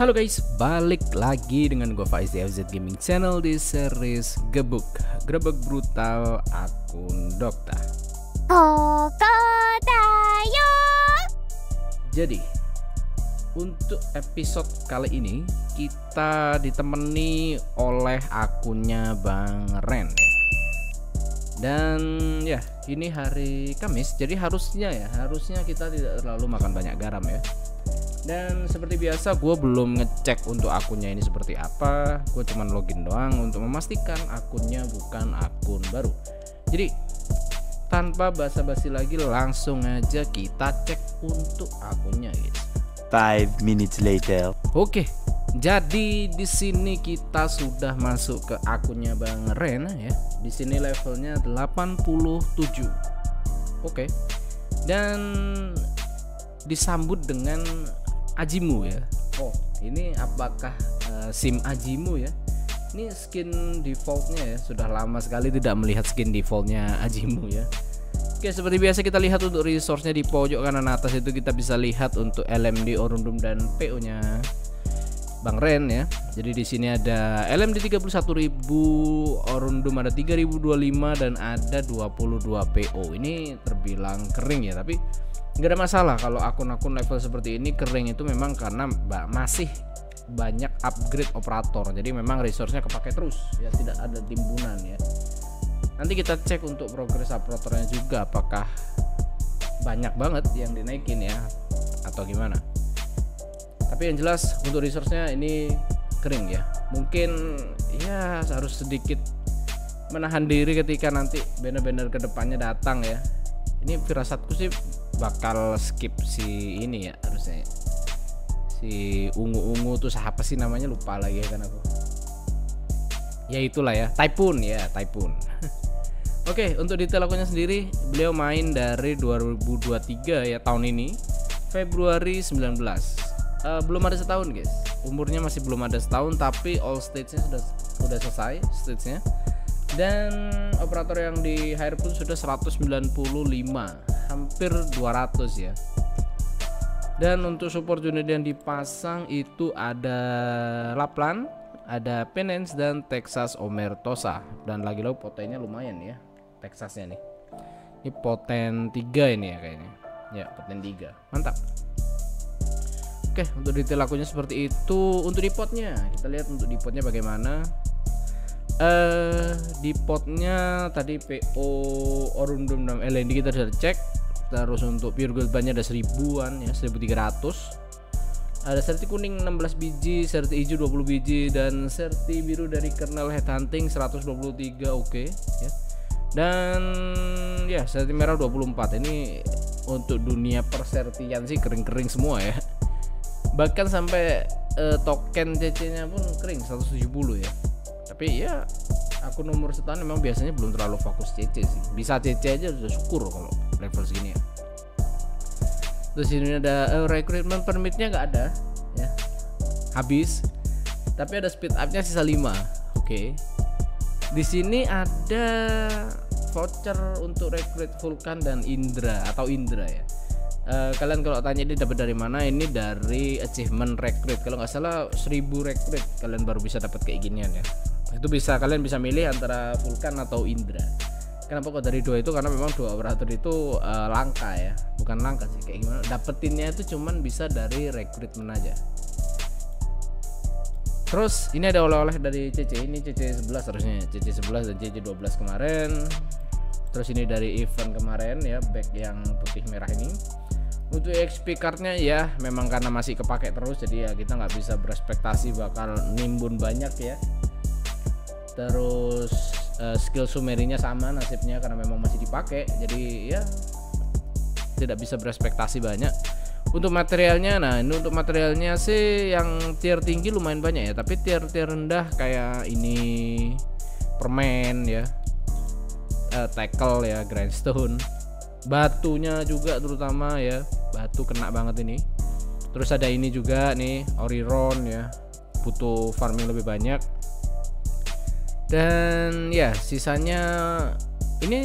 Halo guys, balik lagi dengan gue Faiz di FZ Gaming Channel di series Grebek Brutal akun Dokta. Jadi untuk episode kali ini kita ditemani oleh akunnya Bang Ren ya. Dan ya ini hari Kamis, jadi harusnya kita tidak terlalu makan banyak garam ya. Dan seperti biasa gue belum ngecek untuk akunnya ini seperti apa. Gue cuman login doang untuk memastikan akunnya bukan akun baru. Jadi tanpa basa-basi lagi langsung aja kita cek untuk akunnya guys. 5 minutes later. Oke, jadi di sini kita sudah masuk ke akunnya Bang Ren ya. Di sini levelnya 87. Oke. Dan disambut dengan Ajimu ya. Oh, ini apakah SIM Ajimu ya? Ini skin defaultnya ya. Sudah lama sekali tidak melihat skin defaultnya Ajimu ya. Oke, seperti biasa kita lihat untuk resource-nya di pojok kanan atas itu kita bisa lihat untuk LMD, Orundum dan PO-nya Bang Ren ya. Jadi di sini ada LMD 31.000, Orundum ada 3.025 dan ada 22 PO. Ini terbilang kering ya, tapi nggak ada masalah kalau akun-akun level seperti ini kering itu memang karena masih banyak upgrade operator. Jadi memang resource-nya kepake terus ya, tidak ada timbunan ya. Nanti kita cek untuk progres operatornya juga apakah banyak banget yang dinaikin ya atau gimana. Tapi yang jelas untuk resource-nya ini kering ya. Mungkin ya harus sedikit menahan diri ketika nanti bener-bener kedepannya datang ya. Ini firasatku sih bakal skip si ini ya harusnya. Si ungu-ungu tuh siapa sih namanya, lupa lagi kan aku. Ya itulah ya, Typhoon ya, Typhoon. Oke, untuk detail akunnya sendiri beliau main dari 2023 ya, tahun ini Februari 19. Belum ada setahun guys. Umurnya masih belum ada setahun, tapi all stage-nya sudah selesai stage-nya. Dan operator yang di hire pun sudah 195, hampir 200 ya. Dan untuk support unit yang dipasang itu ada Laplan, ada Penance dan Texas Omertosa. Dan lagi-lagi potennya lumayan ya, Texasnya nih. Ini poten 3 ini ya kayaknya. Ya, poten 3. Mantap. Oke, untuk detail akunnya seperti itu. Untuk depotnya, kita lihat untuk depotnya bagaimana. Di potnya tadi PO, Orundum dan LND kita sudah cek. Terus untuk pure gold bannya ada 1000-an ya, 1300. Ada serti kuning 16 biji, serti hijau 20 biji dan serti biru dari kernel headhunting 123. Oke ya. Dan ya serti merah 24. Ini untuk dunia persertian sih kering-kering semua ya. Bahkan sampai token CC-nya pun kering 170 ya. Tapi ya aku nomor setahun memang biasanya belum terlalu fokus CC sih. Bisa CC aja udah syukur kalau level segini ya. Terus ini ada recruitment permitnya nggak ada ya, habis. Tapi ada speed up-nya sisa 5. Oke. Di sini ada voucher untuk recruit Vulkan dan Indra atau Indra ya. Kalian kalau tanya ini dapat dari mana, ini dari achievement recruit. Kalau nggak salah 1000 recruit kalian baru bisa dapat kayak ginian ya. Itu kalian bisa milih antara Vulkan atau Indra. Kenapa kok dari 2 itu? Karena memang 2 operator itu langka ya. Bukan langka sih, kayak gimana, dapetinnya itu cuman bisa dari rekrutmen aja. Terus ini ada oleh-oleh dari CC. Ini CC 11 harusnya, CC 11 dan CC 12 kemarin. Terus ini dari event kemarin ya, bag yang putih merah ini. Untuk XP cardnya ya memang karena masih kepake terus, jadi ya kita nggak bisa berespektasi bakal nimbun banyak ya. Terus skill sumerinya sama nasibnya karena memang masih dipakai, jadi ya tidak bisa berespektasi banyak. Untuk materialnya, nah ini untuk materialnya sih yang tier tinggi lumayan banyak ya, tapi tier rendah kayak ini permen ya, tackle ya, grindstone, batunya juga terutama ya, batu kena banget ini. Terus ada ini juga nih, Oriron ya, butuh farming lebih banyak. Dan ya sisanya ini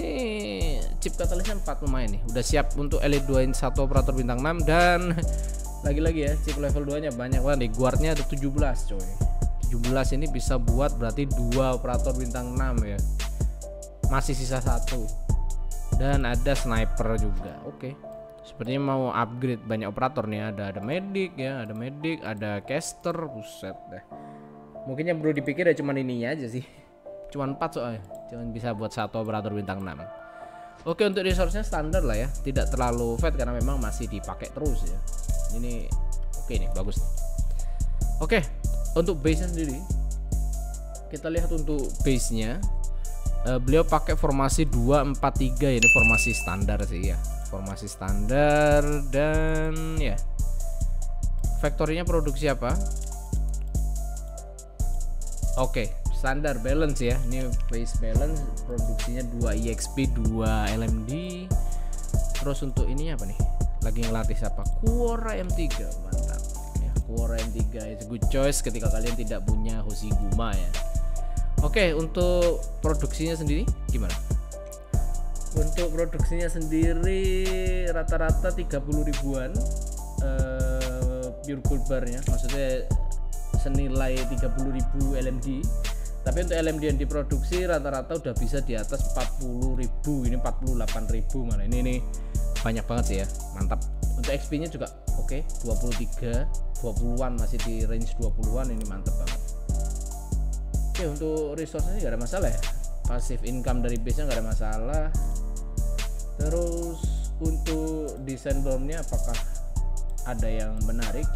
chip katalisnya 4 lumayan nih, udah siap untuk Elite 2 1 operator bintang 6 dan Lagi-lagi ya, chip level 2 nya banyak banget nih. Guardnya ada 17 coy. 17 ini bisa buat berarti 2 operator bintang 6 ya. Masih sisa 1. Dan ada sniper juga. Oke. Sepertinya mau upgrade banyak operator nih. Ada medic ya, ada medic, ada caster, buset deh. Mungkin yang perlu dipikir ya cuman ininya aja sih. Cuman 4 soalnya. Cuman bisa buat 1 operator bintang 6. Oke, untuk resource-nya standar lah ya. Tidak terlalu fat karena memang masih dipakai terus ya. Ini oke nih, bagus. Oke, untuk base-nya sendiri. Kita lihat untuk base-nya. Beliau pakai formasi 2-4-3 ini formasi standar sih ya. Formasi standar dan ya. Factory-nya produksi apa? Oke, standar balance ya. Ini base balance produksinya 2 EXP 2 LMD. Terus untuk ini apa nih? Lagi ngelatih siapa? Quora M3, mantap ya. Quora M3 is a good choice ketika kalian tidak punya Hoshiguma ya. Oke, untuk produksinya sendiri gimana? Untuk produksinya sendiri rata-rata 30 ribuan pure gold bar-nya, maksudnya senilai 30.000 LMD. Tapi untuk LMD yang diproduksi rata-rata udah bisa di atas 40.000. Ini 48.000 mana ini banyak banget sih ya, mantap. Untuk XP nya juga oke, 23 20-an, masih di range 20-an, ini mantap banget. Oke, untuk resource-nya nggak ada masalah ya, passive income dari base nya nggak ada masalah. Terus untuk desain dormnya apakah ada yang menarik?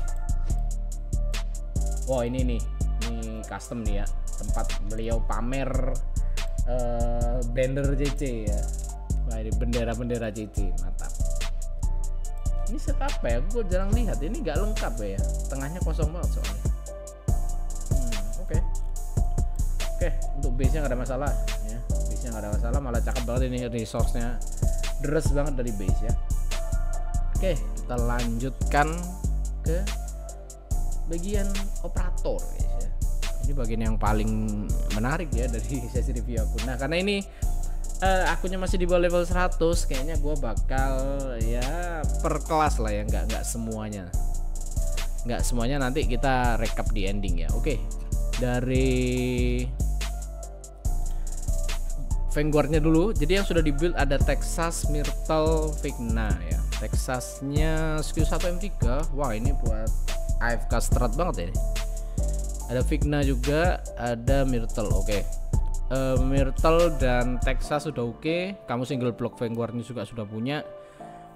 Wow, ini custom nih ya, tempat beliau pamer banner CC ya. Wah, ini bendera CC, mantap. Ini set apa ya? Gue jarang lihat. Ini nggak lengkap ya. Tengahnya kosong banget soalnya. Oke, untuk base-nya nggak ada masalah ya. Base-nya nggak ada masalah, malah cakep banget ini resource-nya. Deres banget dari base ya. Oke, kita lanjutkan ke bagian operator guys ya. Ini bagian yang paling menarik ya dari sesi review aku. Nah, karena ini akunnya masih di bawah level 100, kayaknya gue bakal ya per kelas lah ya, nggak semuanya nanti kita rekap di ending ya. Oke, dari Vanguard-nya dulu. Jadi yang sudah dibuild ada Texas, Myrtle, Vigna ya. Texasnya skill 1 M3. Wah, ini buat AFK strat banget ya. Ada Vigna juga, ada Myrtle. Oke. Myrtle dan Texas sudah oke. Kamu single block Vanguard-nya juga sudah punya.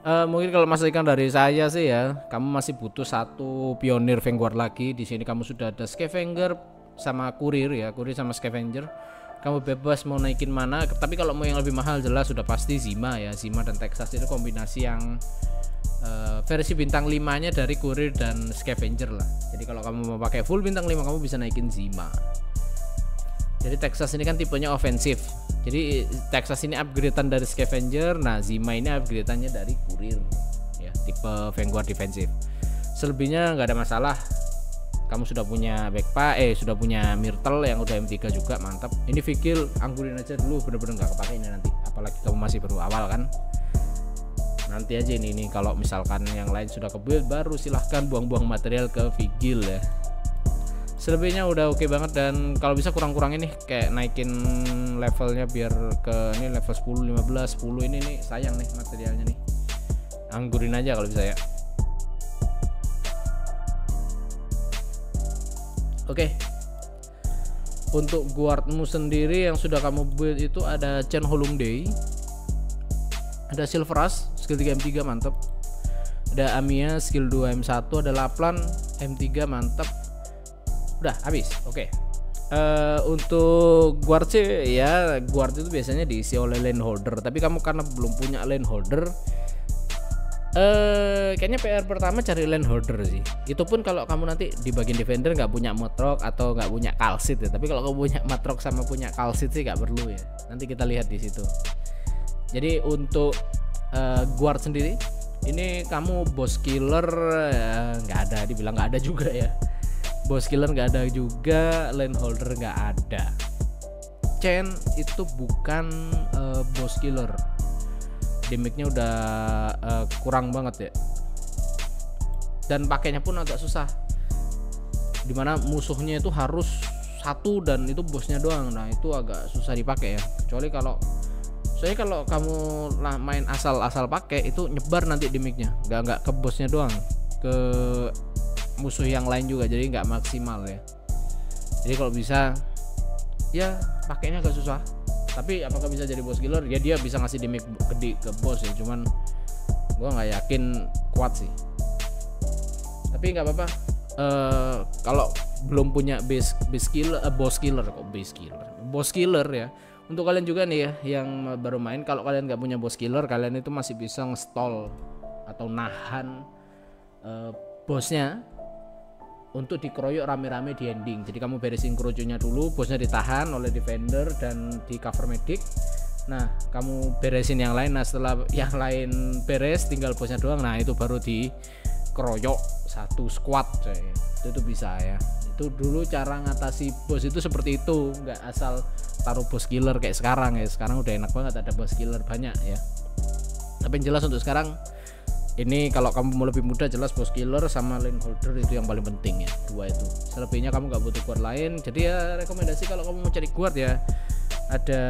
Mungkin kalau masukan dari saya sih ya, kamu masih butuh 1 pionir Vanguard lagi. Di sini kamu sudah ada Scavenger sama Kurir ya, Kurir sama Scavenger. Kamu bebas mau naikin mana, tapi kalau mau yang lebih mahal jelas sudah pasti Zima ya. Zima dan Texas itu kombinasi yang versi bintang 5-nya dari Kurir dan Scavenger lah. Jadi kalau kamu mau pakai full bintang 5, kamu bisa naikin Zima. Jadi Texas ini kan tipenya ofensif. Jadi Texas ini upgradean dari Scavenger, nah Zima ini upgradeannya dari Kurir ya, tipe Vanguard defensif. Selebihnya nggak ada masalah. Kamu sudah punya sudah punya Myrtle yang udah M3 juga, mantap. Ini Vigil anggurin aja dulu, bener-bener nggak kepake ini nanti, apalagi kamu masih baru awal kan. Nanti aja ini kalau misalkan yang lain sudah ke-build, baru silahkan buang-buang material ke Vigil ya. Selebihnya udah oke banget, dan kalau bisa kurang-kurangin nih, kayak naikin levelnya biar ke ini level 10, 15, 10 ini nih sayang nih materialnya nih. Anggurin aja kalau bisa ya. Oke. Untuk guardmu sendiri yang sudah kamu build itu ada Chen Holung Day, ada Silveras skill 3 M3 mantap, ada Amiya skill 2 M1, ada Laplan M3 mantap. Udah habis. Oke. Untuk guard sih ya, guard itu biasanya diisi oleh lane holder, tapi kamu karena belum punya lane holder, kayaknya PR pertama cari lane holder sih. Itu pun kalau kamu nanti di bagian defender nggak punya Matrox atau nggak punya Kalsit ya. Tapi kalau kamu punya Matrox sama punya Kalsit sih nggak perlu ya. Nanti kita lihat di situ. Jadi untuk guard sendiri, ini kamu boss killer nggak ada, dibilang nggak ada juga ya. Boss killer nggak ada juga, lane holder nggak ada. Chen itu bukan boss killer. Damage-nya udah kurang banget ya. dan pakainya pun agak susah, dimana musuhnya itu harus satu dan itu bosnya doang. Nah itu agak susah dipakai ya, kecuali kalau kamu lah main asal pakai itu nyebar nanti damage-nya, nggak ke bosnya doang, ke musuh yang lain juga, jadi nggak maksimal ya. Jadi kalau bisa ya pakainya agak susah, tapi apakah bisa jadi boss killer ya, dia bisa ngasih damage gede ke boss ya, cuman gua nggak yakin kuat sih. Tapi nggak apa-apa, kalau belum punya boss killer ya. Untuk kalian juga nih ya yang baru main, kalau kalian nggak punya boss killer, kalian itu masih bisa nge-stall atau nahan bosnya untuk dikeroyok rame-rame di ending. Jadi kamu beresin keroconya dulu, bosnya ditahan oleh defender dan di cover medic. Nah kamu beresin yang lain, nah setelah yang lain beres tinggal bosnya doang, nah itu baru dikeroyok satu squad coy. Itu bisa ya. Itu dulu cara ngatasi bos itu seperti itu, nggak asal taruh boss killer kayak sekarang ya. Sekarang udah enak banget ada boss killer banyak ya. Tapi yang jelas untuk sekarang ini kalau kamu mau lebih mudah, jelas boss killer sama lane holder itu yang paling penting ya, dua itu. Selebihnya kamu nggak butuh guard lain. Jadi ya rekomendasi kalau kamu mau cari guard ya, ada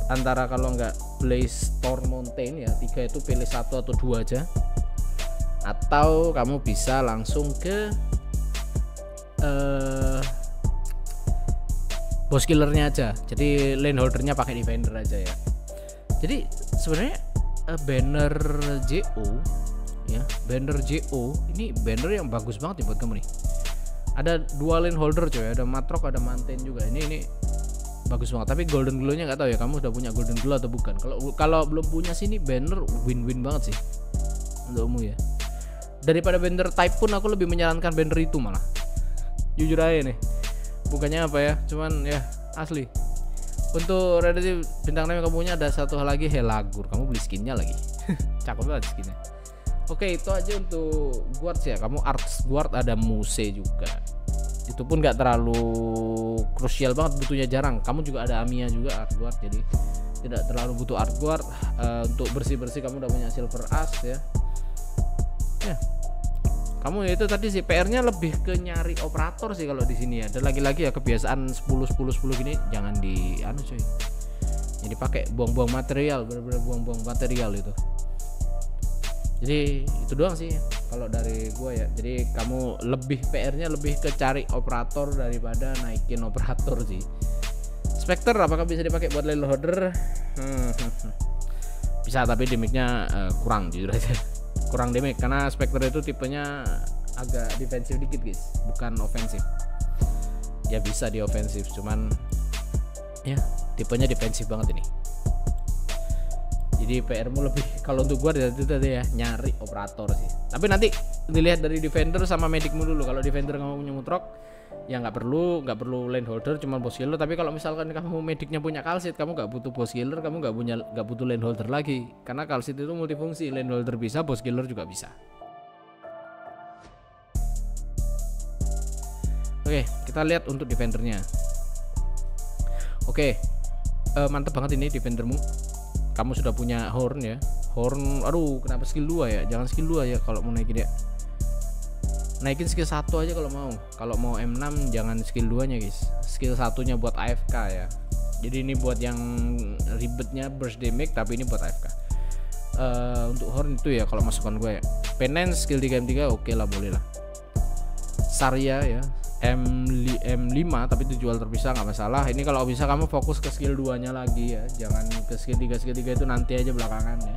antara kalau nggak Blaze Storm Mountain ya, 3 itu pilih 1 atau 2 aja, atau kamu bisa langsung ke boss killernya aja. Jadi lane holdernya pakai defender aja ya. Jadi sebenarnya banner JO ya, banner JO ini banner yang bagus banget nih buat kamu nih. Ada 2 lane holder coy, ada Matrox ada Mountain juga. Ini bagus banget. Tapi golden glow-nya nggak tahu ya kamu udah punya golden glow atau bukan. Kalau belum punya sih ini banner win-win banget sih untukmu ya. Daripada banner type pun aku lebih menyarankan banner itu malah. Jujur aja nih. Bukannya apa ya, cuman ya asli. Untuk relatif bintang 6 yang kamu punya ada satu hal lagi, Helagur. Kamu beli skinnya lagi. Cakep banget skinnya. Oke, itu aja untuk guard ya. Kamu arts guard ada Muse juga. Itu pun nggak terlalu krusial banget, butuhnya jarang. Kamu juga ada Amiya juga art guard, jadi tidak terlalu butuh art guard. Untuk bersih-bersih kamu udah punya silver as ya. Ya. Kamu itu tadi sih PR-nya lebih ke nyari operator sih kalau di sini ya. Dan lagi-lagi ya kebiasaan 10 gini jangan di coy. Jadi pakai buang-buang material, bener-bener buang-buang material itu. Jadi itu doang sih kalau dari gua ya. Jadi kamu lebih PR-nya lebih ke cari operator daripada naikin operator sih. Spectre apakah bisa dipakai buat lane holder? Bisa, tapi damage-nya kurang jujur aja. Kurang damage karena Spectre itu tipenya agak defensif dikit guys, bukan ofensif. Ya bisa di ofensif, cuman ya tipenya defensif banget ini. Jadi PR-mu lebih kalau untuk gua itu tadi ya nyari operator sih. Tapi nanti dilihat dari defender sama medicmu dulu. Kalau defender kamu punya Mutrok ya nggak perlu lane holder, cuma boss killer. Tapi kalau misalkan kamu medicnya punya Kalsit, kamu nggak butuh boss killer, kamu nggak butuh lane holder lagi, karena Kalsit itu multifungsi, lane holder bisa, boss killer juga bisa. Oke, kita lihat untuk defendernya. Oke, mantep banget ini defendermu. Kamu sudah punya horn ya. Horn, aduh kenapa skill 2 ya, jangan skill 2 ya kalau mau naikin ya. Naikin skill 1 aja kalau mau. Kalau mau M6 jangan skill 2 nya guys. Skill 1-nya buat AFK ya. Jadi ini buat yang ribetnya burst damage, tapi ini buat AFK. Untuk horn itu ya kalau masukan gue ya. Penance skill 3 M3 oke lah, boleh lah. Sarya ya M5 tapi dijual terpisah nggak masalah. Ini kalau bisa kamu fokus ke skill 2 nya lagi ya, jangan ke skill 3 itu nanti aja belakangan ya.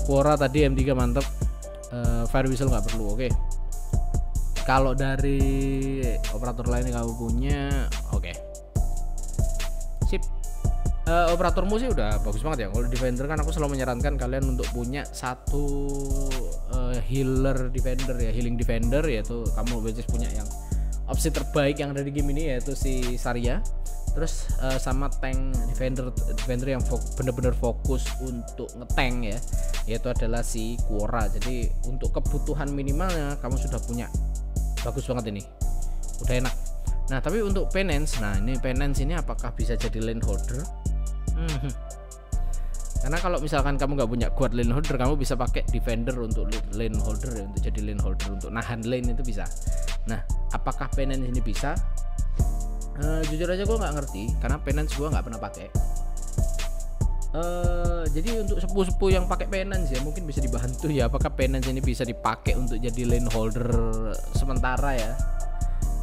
Quora tadi M3 mantep. Fire whistle nggak perlu. Oke. Kalau dari operator lain yang kamu punya, oke. Sip. Operatormu sih udah bagus banget ya. Kalau defender kan aku selalu menyarankan kalian untuk punya satu healer defender ya, healing defender, yaitu kamu biasanya punya yang opsi terbaik yang ada di game ini yaitu si Sarya. Terus sama tank defender yang bener-bener fokus untuk ngetank ya, yaitu adalah si Quora. Jadi untuk kebutuhan minimalnya kamu sudah punya, bagus banget ini, udah enak. Nah tapi untuk penance, nah ini penance ini apakah bisa jadi lane holder? Karena kalau misalkan kamu nggak punya quad lane holder, kamu bisa pakai defender untuk lane holder ya, untuk jadi lane holder, untuk nahan lane itu bisa. Nah, apakah penance ini bisa? Jujur aja gue nggak ngerti, karena penance gue nggak pernah pakai. Jadi untuk sepuh-sepuh yang pakai penance ya, mungkin bisa dibantu ya, apakah penance ini bisa dipakai untuk jadi lane holder sementara ya,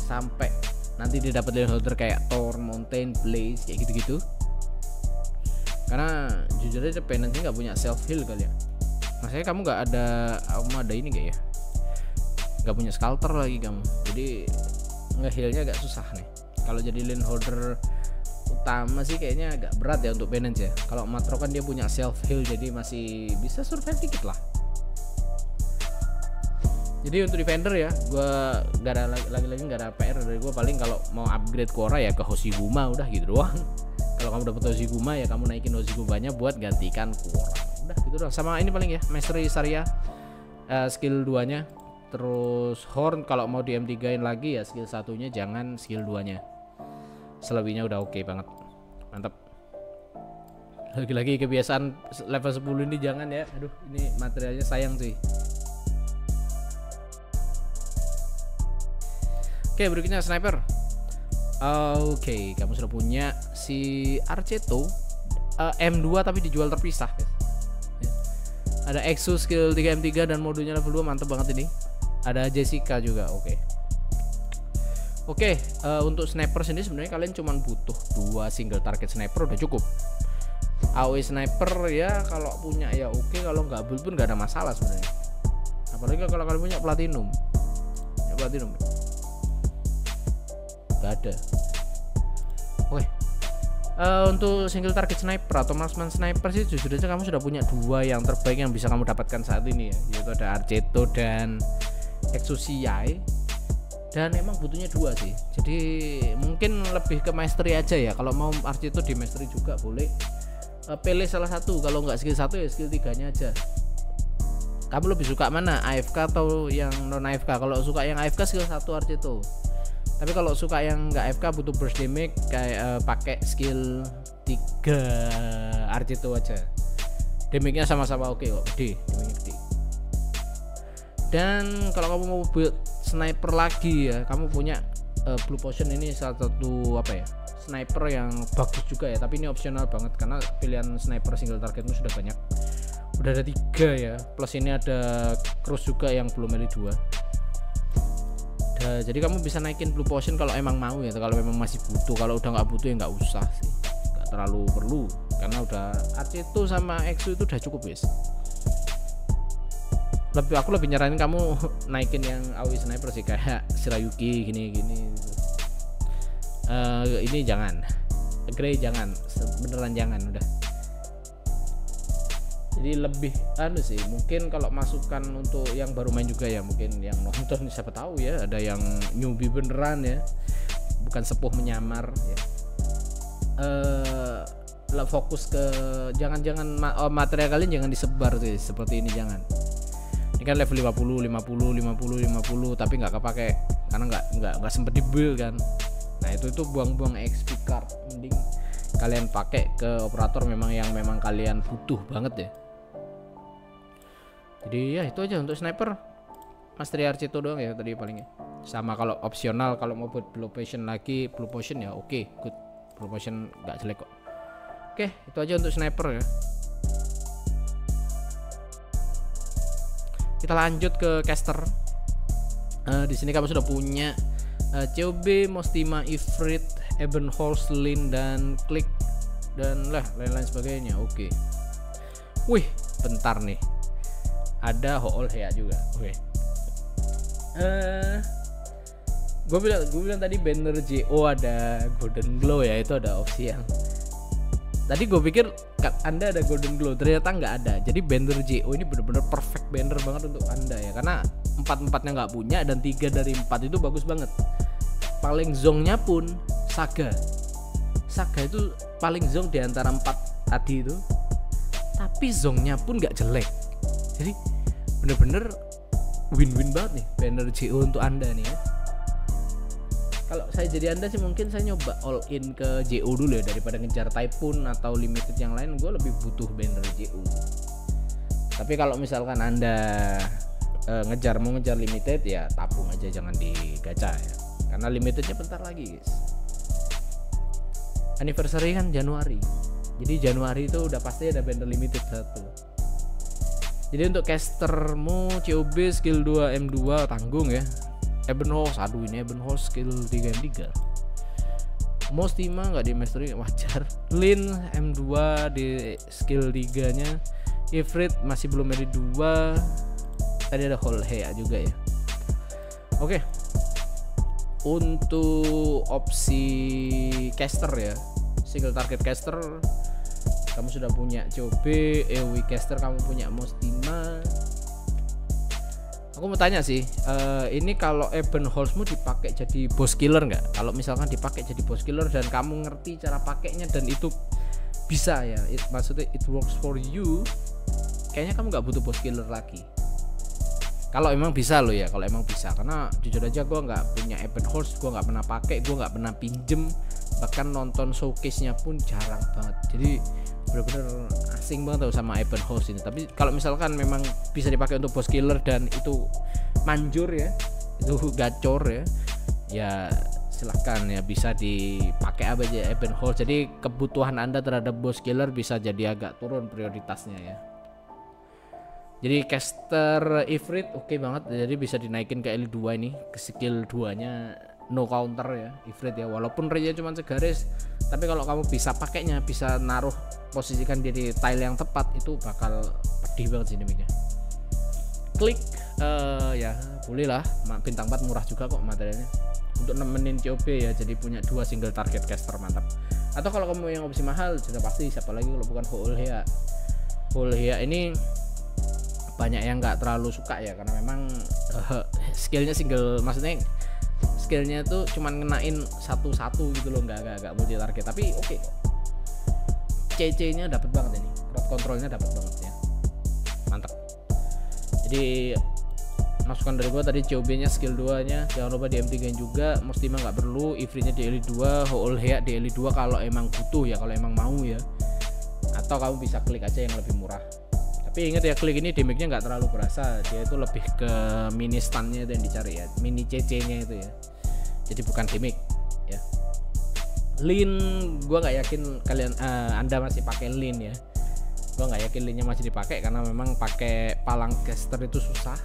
sampai nanti dia dapat lane holder kayak Thor, Mountain, Blaze kayak gitu-gitu. Karena jujur aja penance nggak punya self heal kali ya. Maksudnya kamu nggak ada ini nggak ya? Nggak punya sculptor lagi kamu, jadi nge-healnya agak susah nih. Kalau jadi lane holder utama sih kayaknya agak berat ya untuk penance ya. Kalau Matro kan dia punya self heal, jadi masih bisa survive dikit lah. Jadi untuk defender ya, gue nggak ada lagi nggak ada PR dari gue. Paling kalau mau upgrade Quora ya ke Hoshiguma, udah gitu doang. Kalau kamu dapet Hoshiguma ya kamu naikin Hoshigumanya buat gantikan Quora, udah gitu doang. Sama ini paling ya, Mastery Saria skill 2 nya. Terus Horn kalau mau di M3-in lagi ya skill 1-nya, jangan skill 2 nya. Selebihnya udah oke banget, mantap. Lagi-lagi kebiasaan level 10 ini jangan ya, aduh ini materialnya sayang sih. Oke, berikutnya sniper. Oke, kamu sudah punya si Arceto M2 tapi dijual terpisah. Ada Exo skill 3 M3 dan modenya level 2, mantep banget ini. Ada Jessica juga, oke. Untuk sniper sendiri sebenarnya kalian cuma butuh 2 single target sniper udah cukup. AoE sniper ya kalau punya ya oke, kalau nggak build pun nggak ada masalah sebenarnya. Apalagi kalau kalian punya platinum. Ya platinum. Gak ada. Untuk single target sniper atau marksman sniper sih jujur aja kamu sudah punya 2 yang terbaik yang bisa kamu dapatkan saat ini ya, yaitu ada Arceto dan Exusiai. Dan emang butuhnya 2 sih, jadi mungkin lebih ke mastery aja ya. Kalau mau Arceto di mastery juga boleh, pilih salah satu. Kalau nggak skill 1 ya skill 3 nya aja. Kamu lebih suka mana, AFK atau yang non AFK? Kalau suka yang AFK skill 1 Arceto. Tapi kalau suka yang nggak AFK butuh burst damage kayak pakai skill 3 Arceto aja. Damage-nya sama-sama oke kok, gede, damage gede. Dan kalau kamu mau build sniper lagi ya, kamu punya Blue Potion ini salah satu sniper yang bagus juga ya, tapi ini opsional banget karena pilihan sniper single targetmu sudah banyak. Udah ada 3 ya, plus ini ada Cross juga yang belum melee 2. Jadi kamu bisa naikin Blue Potion kalau emang mau ya, kalau memang masih butuh. Kalau udah nggak butuh ya nggak usah sih, nggak terlalu perlu karena udah Arceto sama Exo itu udah cukup guys. Aku lebih nyaranin kamu naikin yang AoE sniper sih, kayak Shirayuki gini. Ini jangan, Grey jangan, beneran jangan udah. Jadi lebih sih, mungkin kalau masukan untuk yang baru main juga ya, mungkin yang nonton siapa tahu ya ada yang newbie beneran ya, bukan sepuh menyamar ya. Fokus ke jangan material kalian jangan disebar sih seperti ini, jangan. Ini kan level 50 tapi nggak kepake karena nggak sempet di-build kan. Nah itu buang-buang XP card. Mending kalian pakai ke operator memang kalian butuh banget ya. Jadi ya itu aja untuk sniper. Mastery Arceto doang ya tadi palingnya. Sama kalau opsional kalau mau buat Blue Potion lagi, Blue Potion ya oke, good. Blue Potion nggak jelek kok. Oke, itu aja untuk sniper ya. Kita lanjut ke caster. Di sini kamu sudah punya COB, Mostima, Ifrit, Ebenholz, Lin, dan Klik dan lain-lain sebagainya. Oke. Wih, bentar nih. Ada Hool Hea juga. Oke. Gue bilang tadi banner JO ada Golden Glow ya, itu ada opsi yang tadi gue pikir Anda ada Golden Glow, ternyata nggak ada. Jadi banner JO ini bener-bener perfect banner banget untuk Anda ya, karena 4-4-nya nggak punya dan 3 dari 4 itu bagus banget. Paling zongnya pun Saga itu paling zong di antara 4 tadi itu, tapi zongnya pun nggak jelek. Jadi bener-bener win-win banget nih banner JO untuk Anda nih ya. Kalau saya jadi Anda sih mungkin saya nyoba all in ke JO dulu ya, daripada ngejar Typhoon atau limited yang lain. Gue lebih butuh banner JO. Tapi kalau misalkan Anda mau ngejar limited ya tabung aja, jangan digacha ya, karena limitednya bentar lagi guys. Anniversary kan Januari, jadi Januari itu udah pasti ada banner limited satu. Jadi untuk castermu COB skill 2 M2 tanggung ya. Ebenholz, aduh ini Ebenholz skill 3 M3. Mostima nggak di mastery wajar. Lin M2 di skill 3 nya. Ifrit masih belum ready 2. Tadi ada Holhea juga ya. Oke. Untuk opsi caster ya, single target caster kamu sudah punya COB, EOE caster kamu punya Mostima. Aku mau tanya sih, ini kalau Ebenholzmu dipakai jadi boss killer nggak? Kalau misalkan dipakai jadi boss killer dan kamu ngerti cara pakainya dan itu bisa ya, maksudnya it works for you, kayaknya kamu nggak butuh boss killer lagi. Kalau emang bisa loh ya, kalau emang bisa. Karena jujur aja gue nggak punya Ebenholz, gue nggak pernah pakai, gue nggak pernah pinjem, bahkan nonton showcase-nya pun jarang banget. Jadi bener-bener asing banget tau sama Ebenholz ini. Tapi kalau misalkan memang bisa dipakai untuk boss killer dan itu manjur ya, itu gacor ya, ya silahkan ya, bisa dipakai apa aja Ebenholz. Jadi kebutuhan Anda terhadap boss killer bisa jadi agak turun prioritasnya ya. Jadi caster Ifrit oke banget, jadi bisa dinaikin ke L2 ini, ke skill 2 nya no counter ya Ifrit ya, walaupun range cuma segaris, tapi kalau kamu bisa pakainya, bisa naruh posisikan dia di tile yang tepat, itu bakal pedih banget sih demikian. Klik ya boleh lah, bintang 4 murah juga kok materialnya untuk nemenin COB ya, jadi punya 2 single target caster mantap. Atau kalau kamu yang opsi mahal sudah pasti siapa lagi kalau bukan Holhea. Holhea ini banyak yang nggak terlalu suka ya, karena memang skillnya single, maksudnya skillnya itu cuman ngenain satu-satu gitu loh, nggak multi target. Tapi oke, CC nya dapat banget ini, crowd controlnya dapat banget ya, mantap. Jadi masukan dari gua tadi COB nya skill 2 nya jangan lupa di M3 juga, Mostima nggak perlu, Ifritnya di L2, Holhea di L2 kalau emang butuh ya, kalau emang mau ya, atau kamu bisa klik aja yang lebih murah. Tapi ingat ya, klik ini damage-nya nggak terlalu berasa, dia itu lebih ke mini stun-nya itu yang dicari ya, mini CC-nya itu ya. Jadi bukan damage ya. Lin, gua nggak yakin kalian Anda masih pakai Lin ya. Gua nggak yakin Lin-nya masih dipakai karena memang pakai palang caster itu susah.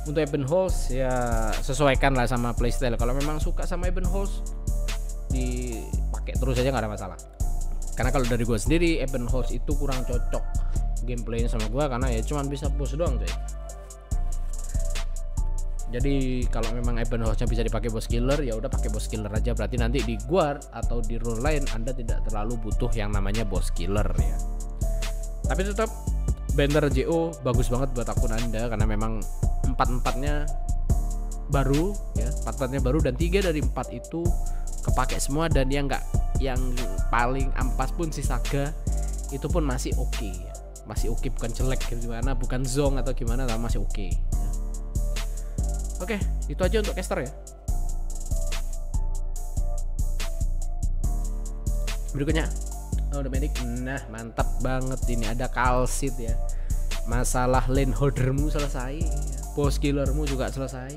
Untuk Ebenholz ya sesuaikan lah sama playstyle. Kalau memang suka sama Ebenholz, dipakai terus aja nggak ada masalah. Karena kalau dari gue sendiri Ebenholz itu kurang cocok gameplaynya sama gua, karena ya cuman bisa push doang coy. Jadi kalau memang Ebenholznya bisa dipakai boss killer, ya udah pakai boss killer aja. Berarti nanti di guard atau di role lain Anda tidak terlalu butuh yang namanya boss killer ya. Tapi tetap banner JO bagus banget buat akun Anda, karena memang 4-4-nya baru ya, 4-4-nya baru, dan 3 dari 4 itu kepake semua, dan yang paling ampas pun si Saga itu pun masih oke ya. Masih oke, bukan jelek gimana, bukan zong atau gimana, tapi masih oke. Oke, itu aja untuk caster ya. Berikutnya udah medic. Nah mantap banget, ini ada Kalsit ya. Masalah lane holdermu selesai, boss killermu juga selesai,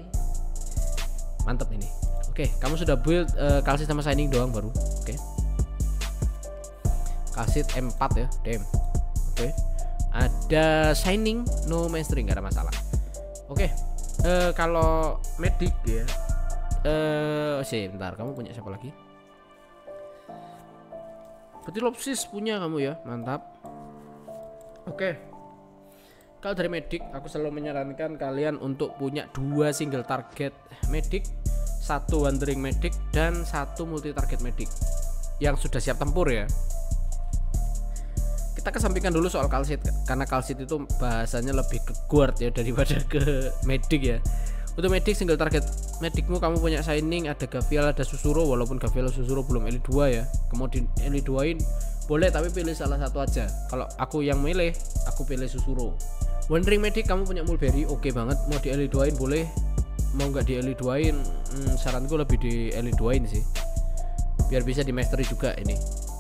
mantap ini. Oke, kamu sudah build Kalsit sama Shining doang baru. Oke, Kalsit M4 ya, damn. Oke, ada Shining no mastery, nggak ada masalah. Oke, kalau medic ya, bentar, kamu punya siapa lagi? Petilopsis punya kamu ya, mantap. Oke, kalau dari medic aku selalu menyarankan kalian untuk punya 2 single target medic, 1 wandering medic, dan 1 multi target medic yang sudah siap tempur ya. Kita kesampingkan dulu soal Kalsit, karena Kalsit itu bahasanya lebih ke guard ya daripada ke medic ya. Untuk medic single target medicmu kamu punya Shining, ada Gavial, ada Susuro, walaupun Gavial Susuro belum L2 ya. Kemudian L2in boleh, tapi pilih salah satu aja. Kalau aku yang milih, aku pilih Susuro. Wandering medic kamu punya Mulberry, oke banget. Mau di L2in boleh, mau nggak di LE2in, saranku lebih di LE2in sih, biar bisa di mastery juga ini.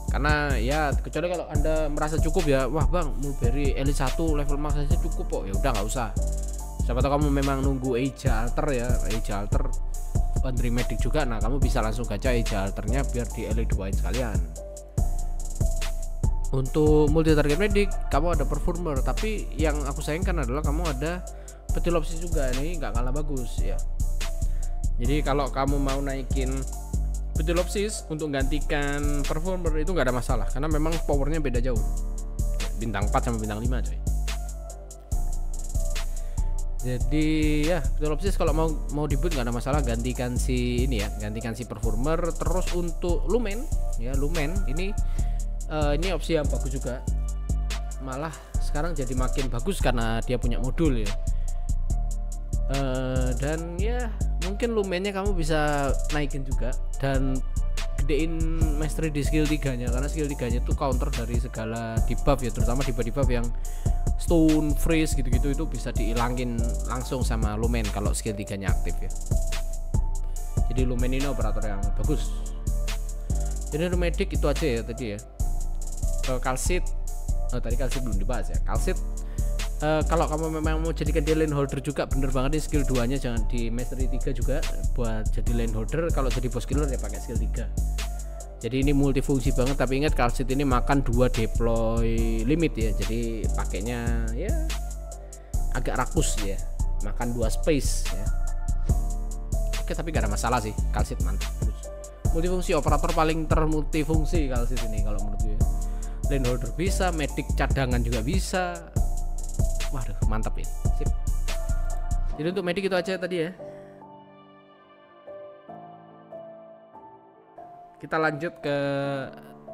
Karena ya kecuali kalau anda merasa cukup ya, wah bang Mulberry LE1 level max aja cukup kok, ya udah nggak usah. Siapa tahu kamu memang nunggu Eija Alter ya, Eija Alter Laundry Medic juga, nah kamu bisa langsung gacha Eija Alternya biar di LE2in sekalian. Untuk multi target medic kamu ada performer, tapi yang aku sayangkan adalah kamu ada Petilopsis juga, ini nggak kalah bagus ya. Jadi kalau kamu mau naikin Petilopsis untuk gantikan performer itu nggak ada masalah, karena memang powernya beda jauh, bintang 4 sama bintang 5 coy. Jadi ya Petilopsis kalau mau diboot nggak ada masalah, gantikan si ini ya, gantikan si performer. Terus untuk Lumen ya, Lumen ini opsi yang bagus juga, malah sekarang jadi makin bagus karena dia punya modul ya. Dan ya mungkin Lumennya kamu bisa naikin juga dan gedein mastery di skill 3 nya, karena skill 3 nya itu counter dari segala debuff ya, terutama debuff yang stone freeze gitu-gitu, itu bisa diilangin langsung sama Lumen kalau skill 3 nya aktif ya. Jadi Lumen ini operator yang bagus. Jadi Medic itu aja ya tadi ya. Kalsit, tadi Kalsit belum dibahas ya. Kalsit kalau kamu memang mau jadikan dia lane holder juga, bener banget nih skill 2 nya jangan di mastery 3 juga buat jadi lane holder. Kalau jadi boss killer ya pakai skill 3. Jadi ini multifungsi banget, tapi ingat Kalsit ini makan 2 deploy limit ya, jadi pakainya ya agak rakus ya, makan 2 space ya. Oke, tapi gak ada masalah sih, Kalsit mantap. Multifungsi, operator paling termultifungsi Kalsit ini kalau menurut gue. Lane holder bisa, medic cadangan juga bisa. Waduh, mantap ya. Sip. Jadi untuk medic itu aja tadi ya. Kita lanjut ke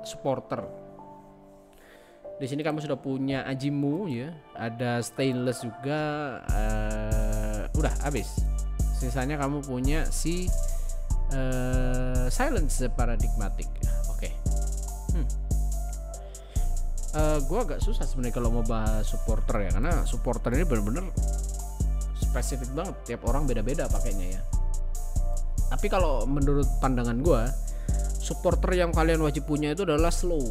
supporter. Di sini kamu sudah punya Ajimu ya, ada Stainless juga, udah habis. Sisanya kamu punya si Silence Paradigmatic. Oke. Gue agak susah sebenarnya kalau mau bahas supporter ya, karena supporter ini bener-bener spesifik banget, tiap orang beda-beda pakainya ya. Tapi kalau menurut pandangan gue, supporter yang kalian wajib punya itu adalah slow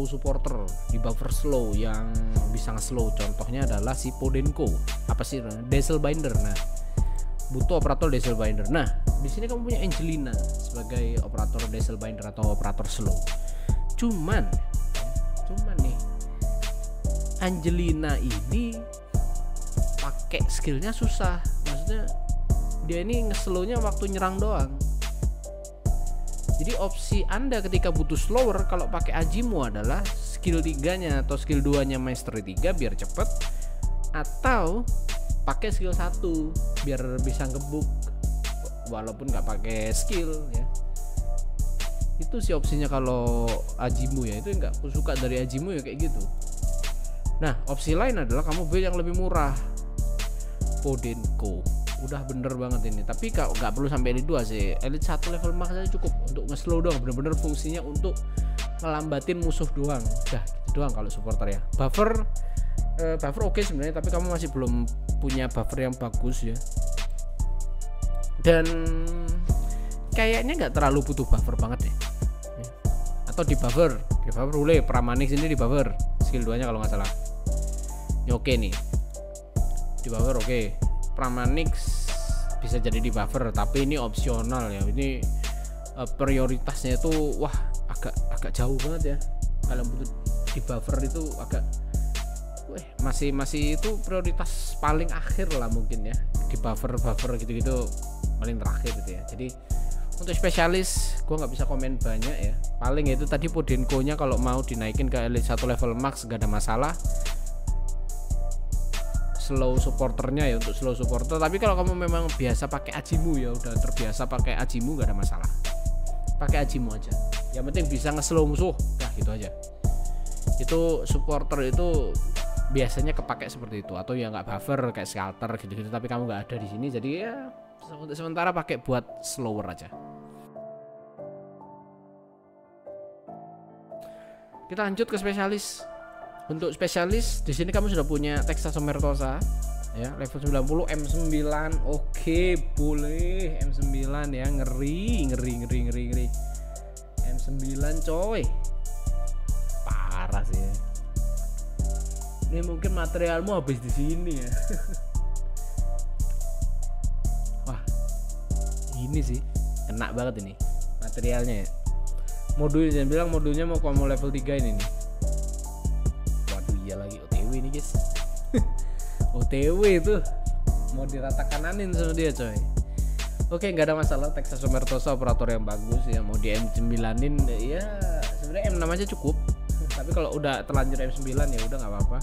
supporter, di buffer slow yang bisa nge-slow. Contohnya adalah si Podenko, apa sih, Dazzlebinder. Nah, butuh operator Dazzlebinder. Nah, di sini kamu punya Angelina sebagai operator Dazzlebinder atau operator slow. Cuman nih, Angelina ini pakai skillnya susah. Maksudnya dia ini nge-slownya waktu nyerang doang. Jadi opsi Anda ketika butuh slower kalau pakai Ajimu adalah skill 3-nya atau skill 2-nya Mastery 3 biar cepet, atau pakai skill 1 biar bisa ngebuk walaupun nggak pakai skill ya. Itu sih opsinya kalau Ajimu ya, itu nggak aku suka dari Ajimu ya kayak gitu. Nah, opsi lain adalah kamu build yang lebih murah, Podenko. Udah bener banget ini, tapi nggak perlu sampai Elite 2 sih. Elite 1 level max aja cukup untuk nge-slow doang, bener-bener fungsinya untuk melambatin musuh doang. Udah gitu doang kalau supporter ya. Buffer oke sebenarnya, tapi kamu masih belum punya buffer yang bagus ya. Dan kayaknya nggak terlalu butuh buffer banget ya. Atau di buffer boleh, Pramanix ini di buffer skill 2 nya kalau nggak salah. Ini oke nih, di buffer oke. Pramanix bisa jadi di buffer, tapi ini opsional ya. Ini prioritasnya itu wah agak jauh banget ya. Kalau butuh di buffer itu agak masih itu prioritas paling akhir lah mungkin ya. Di buffer gitu-gitu paling terakhir gitu ya. Jadi untuk spesialis gua nggak bisa komen banyak ya. Paling itu tadi Podenko nya kalau mau dinaikin ke Elite 1 level max gak ada masalah. Slow supporternya ya untuk slow supporter. Tapi kalau kamu memang biasa pakai Ajimu ya, udah terbiasa pakai Ajimu gak ada masalah. Pakai Ajimu aja. Yang penting bisa nge-slow musuh. Nah, gitu aja. Itu supporter itu biasanya kepake seperti itu, atau ya nggak buffer kayak skelter gitu-gitu, tapi kamu nggak ada di sini, jadi ya untuk sementara pakai buat slower aja. Kita lanjut ke spesialis. Untuk spesialis di sini kamu sudah punya Texas Omertosa ya, level 90 M9. Oke, boleh M9 ya, ngeri. M9 coy. Parah sih ya. Ini mungkin materialmu habis di sini ya. Wah, ini sih enak banget ini materialnya ya. Modul jangan bilang modulnya mau kamu level 3 ini nih. Waduh, iya lagi OTW nih guys. OTW itu mau dirata kananin sama dia coy. Oke, nggak ada masalah. Texas Omertosa operator yang bagus ya, mau di M9-in ya sebenarnya M6 aja cukup. Tapi kalau udah terlanjur M9 ya udah nggak apa-apa.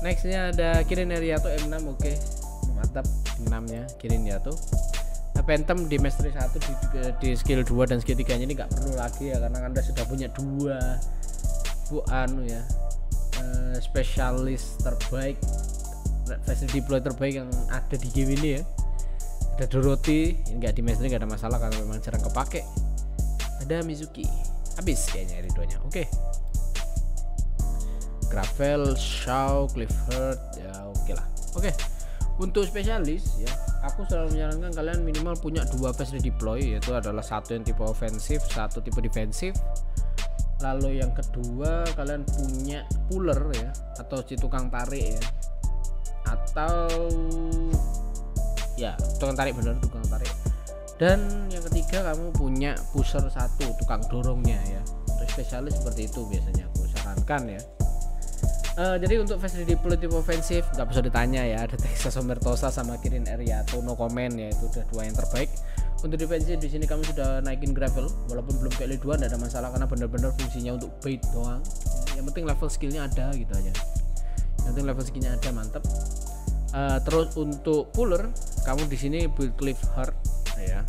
Nextnya ada Kirin Eriyato M6. Oke, mantap. 6 nya Kirin Eriyato. Phantom di Mastery 1 di skill 2 dan skill 3 nya ini nggak perlu lagi ya, karena Anda sudah punya 2 ya spesialis terbaik, facility deploy terbaik yang ada di game ini ya. Ada Dorothy, ini nggak di Mastery nggak ada masalah karena memang jarang kepake. Ada Mizuki, habis kayaknya dari 2 nya. Oke. Gravel, Shaw, Clifford ya oke lah. Oke. Untuk spesialis ya, aku selalu menyarankan kalian minimal punya 2 facility deploy, yaitu adalah satu yang tipe ofensif, satu tipe defensif. Lalu yang kedua kalian punya puller ya, atau si tukang tarik ya, atau ya tukang tarik, bener tukang tarik. Dan yang ketiga kamu punya pusher satu, tukang dorongnya ya. Untuk spesialis seperti itu biasanya aku sarankan ya. Jadi untuk facility deploy tipe ofensif nggak bisa ditanya ya, ada Texas Omertosa sama Kirin Eriyato, no comment ya, itu udah 2 yang terbaik. Untuk defensif di sini kamu sudah naikin gravel, walaupun belum ke L2 nggak ada masalah karena benar-benar fungsinya untuk bait doang. Yang penting level skillnya ada gitu aja. Yang penting level skillnya ada, mantep. Terus untuk puller kamu di sini build Clifford ya,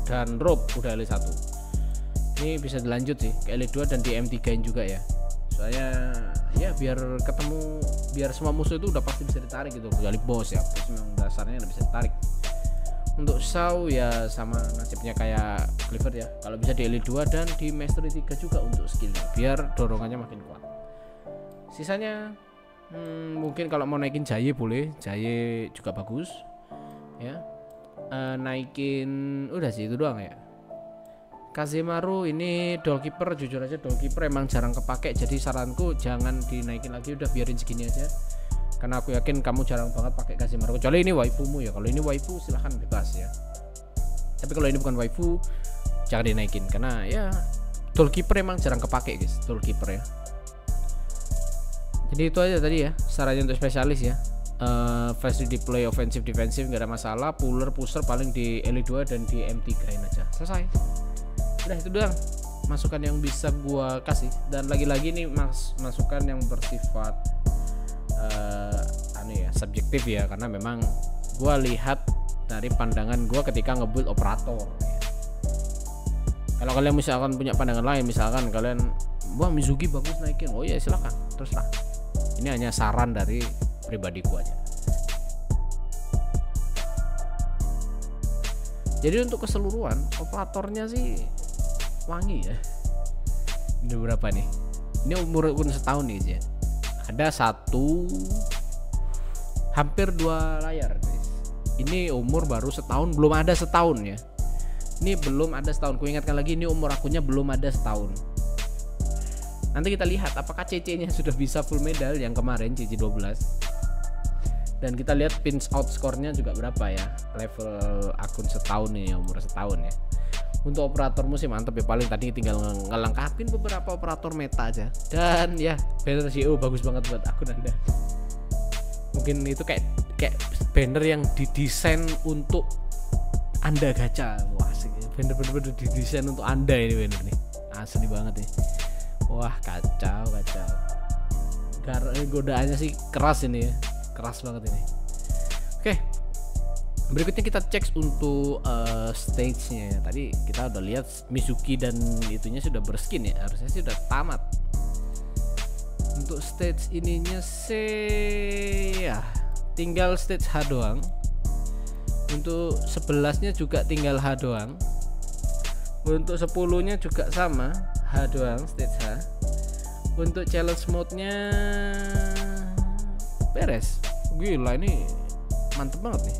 dan rope udah L1. Ini bisa dilanjut sih ke L2 dan di M3 juga ya. Soalnya ya biar ketemu, biar semua musuh itu udah pasti bisa ditarik gitu, kecuali bos ya, bos memang dasarnya udah bisa ditarik. Untuk Shaw ya sama nasibnya kayak Clifford ya, kalau bisa di L2 dan di Mastery 3 juga untuk skillnya, biar dorongannya makin kuat. Sisanya mungkin kalau mau naikin Jaye boleh, Jaye juga bagus ya. Naikin udah sih itu doang ya. Kazemaru ini Dollkeeper, jujur aja Dollkeeper emang jarang kepake, jadi saranku jangan dinaikin lagi, udah biarin segini aja. Karena aku yakin kamu jarang banget pakai Kazemaru, kecuali ini waifumu ya. Kalau ini waifu silahkan bebas ya. Tapi kalau ini bukan waifu jangan dinaikin, karena ya Dollkeeper emang jarang kepake guys, Dollkeeper ya. Jadi itu aja tadi ya sarannya untuk spesialis ya. Facility deploy offensive defensive nggak ada masalah, puller pusher paling di L2 dan di M3 aja, selesai. Udah itu doang masukan yang bisa gua kasih, dan lagi-lagi ini masukan yang bersifat subjektif ya, karena memang gua lihat dari pandangan gua ketika ngebuild operator ya. Kalau kalian misalkan punya pandangan lain, misalkan kalian wah Mizuki bagus naikin, oh ya silakan, teruslah. Ini hanya saran dari pribadi gua aja. Jadi untuk keseluruhan operatornya sih wangi ya. Ini berapa nih? Ini umur setahun nih ya. Ada satu hampir 2 layar guys. Ini umur baru setahun, belum ada setahun ya. Ini belum ada setahun. Ku ingatkan lagi, ini umur akunnya belum ada setahun. Nanti kita lihat apakah CC-nya sudah bisa full medal yang kemarin CC 12. Dan kita lihat pinch out score-nya juga berapa ya. Level akun setahun nih, umur setahun ya. Untuk operatormu sih mantep ya, paling tadi tinggal ngelengkapin beberapa operator meta aja. Dan ya banner CEO bagus banget buat akun Anda. Mungkin itu kayak banner yang didesain untuk Anda gacha. Wah asik, bener-bener didesain untuk Anda ini banner nih, asli banget nih. Wah kacau. Godaannya sih keras ini ya, keras banget ini. Oke, berikutnya kita cek untuk stage-nya. Tadi kita udah lihat Mizuki dan itunya sudah berskin ya, harusnya sih udah tamat. Untuk stage ininya sih ya tinggal stage H doang. Untuk 11-nya juga tinggal H doang. Untuk 10-nya juga sama, H doang, stage H. Untuk challenge mode-nya beres. Gila, ini mantep banget nih.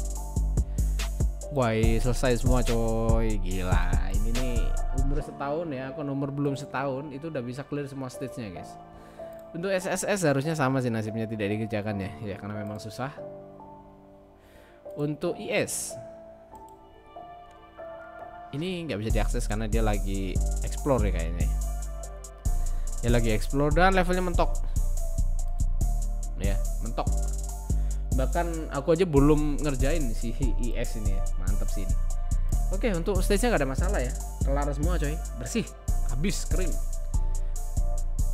Wah, selesai semua coy. Gila, ini nih umur setahun ya, aku nomor belum setahun itu udah bisa clear semua stage-nya guys. Untuk SSS harusnya sama sih nasibnya, tidak dikerjakan ya karena memang susah. Untuk IS ini nggak bisa diakses karena dia lagi explore ya kayaknya. Dia lagi explore dan levelnya mentok. Ya, mentok. Bahkan aku aja belum ngerjain si IS ini ya. Mantap sih ini. Oke, untuk stage-nya nggak ada masalah ya. Kelar semua coy, bersih, habis, kering.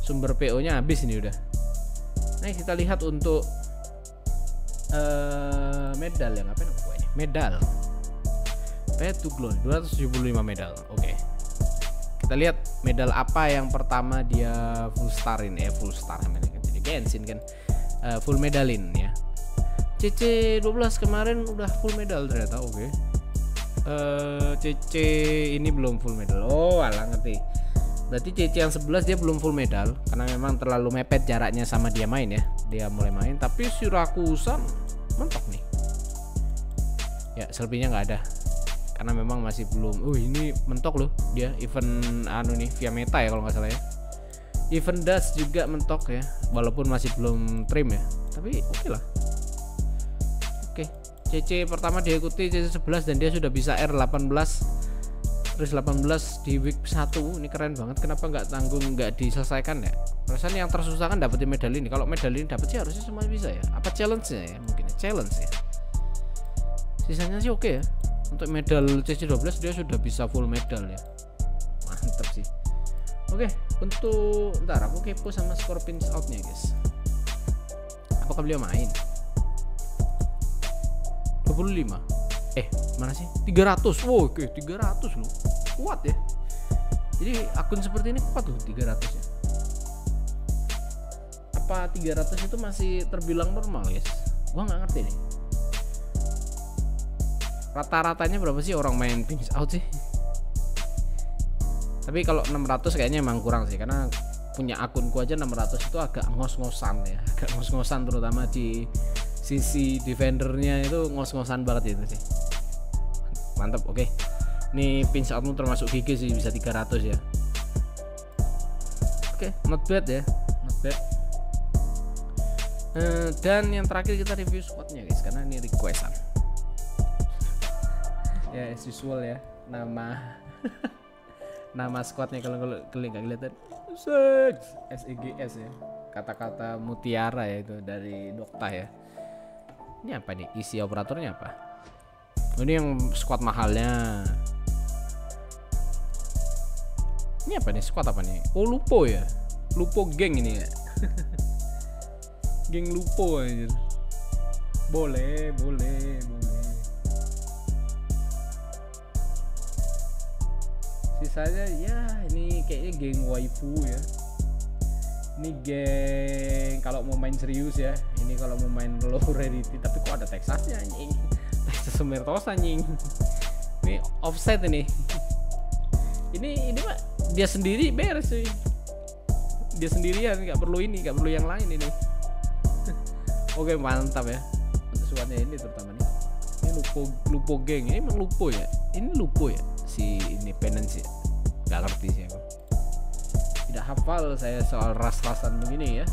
Sumber PO-nya habis ini udah. Nah, kita lihat untuk medal yang apa namanya? Medal. Path to Glory 275 medal. Oke. Kita lihat medal apa yang pertama dia full star ini, full star namanya kan. Jadi Genshin kan full medalin ya. CC 12 kemarin udah full medal ternyata. Oke. CC ini belum full medal. Oh, alah ngerti. Berarti CC yang 11 dia belum full medal karena memang terlalu mepet jaraknya sama dia main ya. Dia mulai main, tapi si Rakusan mentok nih. Ya, selebihnya nggak ada. Karena memang masih belum. Ini mentok loh dia event nih via meta ya kalau nggak salah ya. Event Dash juga mentok ya, walaupun masih belum trim ya. Tapi oke lah. Oke, CC pertama diikuti CC 11 dan dia sudah bisa R18 terus 18 di week 1. Ini keren banget. Kenapa nggak tanggung, nggak diselesaikan ya? Perasaan yang tersusah kan dapetin medal ini. Kalau medal ini dapet sih harusnya semua bisa ya. Apa challenge-nya ya? Mungkin challenge ya. Sisanya sih oke ya. Untuk medal CC 12 dia sudah bisa full medal ya. Mantep sih. Oke, untuk ntar aku kepo sama skor pinch out-nya guys. Apakah beliau main? 25. Mana sih? 300. Wow, oke, 300 loh. Kuat ya. Jadi akun seperti ini kuat loh 300 ya. Apa 300 itu masih terbilang normal, guys? Gua nggak ngerti nih. Rata-ratanya berapa sih orang main pinch out sih? Tapi kalau 600 kayaknya emang kurang sih, karena punya akunku aja 600 itu agak ngos-ngosan ya. Agak ngos-ngosan terutama di sisi defendernya itu ngos-ngosan banget itu sih. Mantap, oke. Ini pinch outmu termasuk GG sih, bisa 300 ya. Oke, not bad ya, not bad. Dan yang terakhir kita review squadnya guys, karena ini requestan. Ya as usual ya, nama squadnya kalau kalian nggak kelihatan, SEGS ya, kata-kata mutiara ya itu dari Dokta ya. Ini apa nih, isi operatornya apa? Ini yang squad mahalnya. Ini apa nih, squad apa nih? Oh, Lupo ya, Lupo geng ini ya. Geng Lupo aja. Boleh. Sisanya ya ini kayaknya geng waifu ya. Ini geng kalau mau main serius ya. Ini kalau mau main low rarity, tapi kok ada Texasnya anjing. Texas Sumertos anjing. Ini offset ini. Ini Pak, dia sendiri beres sih. Dia sendirian, nggak perlu yang lain ini. Oke, mantap ya. Untuk suaranya ini terutama nih. Ini Lupo geng. Ini emang Lupo ya. Ini Lupo ya. Si ini penance ya. Nggak ngerti sih aku. Tidak hafal saya soal ras-rasan begini ya.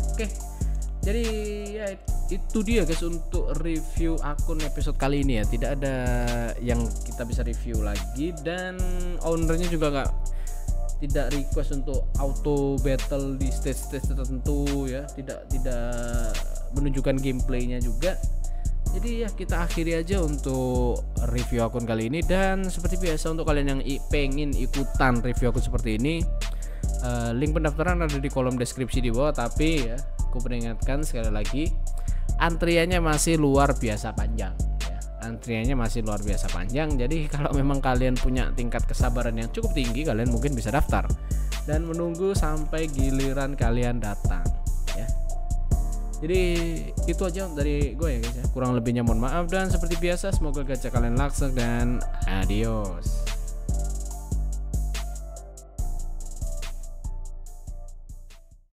Oke. Jadi ya itu dia guys untuk review akun episode kali ini ya. Tidak ada yang kita bisa review lagi, dan ownernya juga tidak request untuk auto battle di stage tertentu ya. Tidak menunjukkan gameplaynya juga. Jadi ya kita akhiri aja untuk review akun kali ini, dan seperti biasa untuk kalian yang pengen ikutan review akun seperti ini, link pendaftaran ada di kolom deskripsi di bawah. Tapi ya aku peringatkan sekali lagi, antriannya masih luar biasa panjang ya. Antriannya masih luar biasa panjang. Jadi kalau memang kalian punya tingkat kesabaran yang cukup tinggi, kalian mungkin bisa daftar dan menunggu sampai giliran kalian datang ya. Jadi itu aja dari gue ya guys ya. Kurang lebihnya mohon maaf, dan seperti biasa semoga gacha kalian laksek dan adios.